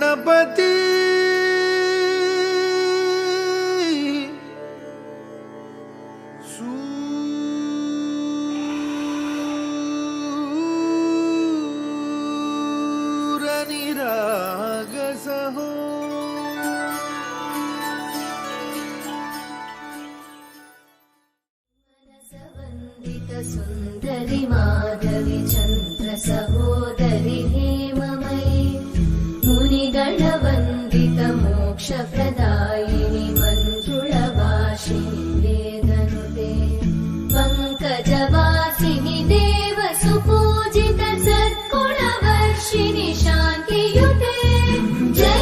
ಗಣಪತಿ ಸೂರನಿರಾಗಸಹೋ ಸುಂದರಿ ಮಾಧವಿ ಚಂದ್ರ ಸಹೋದರಿ ಹೇಮಮಯಿ ಮುನಿಗಣ ವಂದಿತ ಮೋಕ್ಷ ಪ್ರದಾಯಿನಿ ಮಂಜುಳ ವಾಸಿನಿ ವೇದನುತೆ ಪಂಕಜವಾಸಿನಿ ದೇವ ಸುಪೂಜಿತ ಸದ್ಗುಣ ವರ್ಷಿಣಿ ಶಾಂತಿಯುತೆ ಜಯ